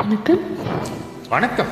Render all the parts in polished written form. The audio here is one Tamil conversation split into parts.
வணக்கம். வணக்கம்.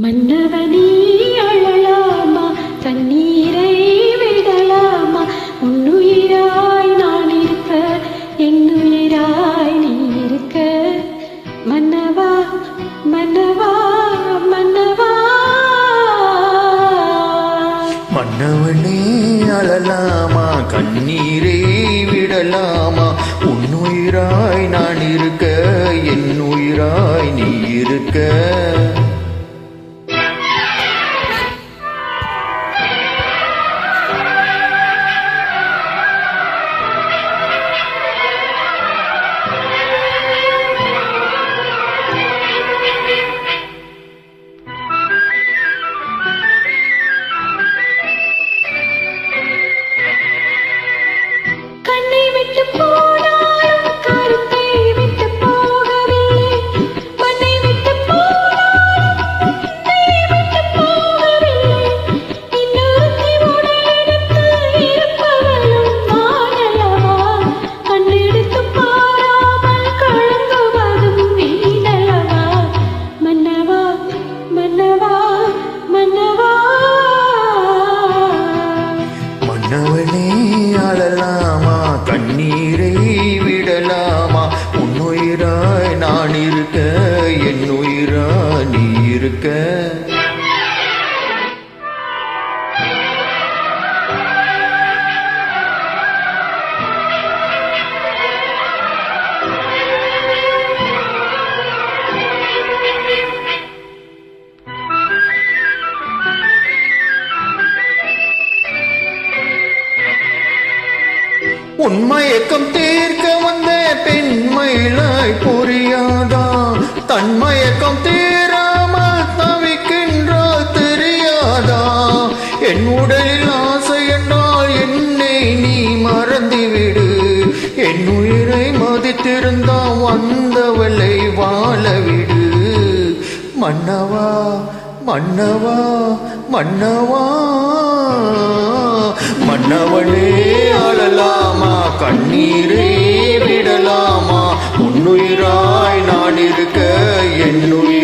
மன்னவனே அழலாமா, தண்ணீரை விடலாமா, உன்னுயிராய் நான் இருக்க, என்னுயிராய் நீ இருக்க. மன்னவா மன்னவா மன்னவா. மன்னவனே அழலாமா, கண்ணீரை விடலாமா, உன்னுயிராய் நான் இருக்க, என்னுயிராய் நீ இருக்க. மன்னவனே அழலாமா, கண்ணீரை விடலாமா, உன்னுயிராய் நான் இருக்க, என்னுயிராய் நீ இருக்க. உன்மயக்கம் தீர்க்க வந்த பெண்மயிலாய் புரியாதா, தன்மயக்கம் தீராமல் தவிக்கின்றால் தெரியாதா. என் உடலில் ஆசை என்றால் என்னை நீ மறந்துவிடு, என் உயிரை மதித்திருந்தா வந்தவளை வாழவிடு. மன்னவா மன்னவா மன்னவா. மன்னவனே அழலாமா, கண்ணீரை விடலாமா, உன்னுயிராய் நான் இருக்க, என்னுயிர்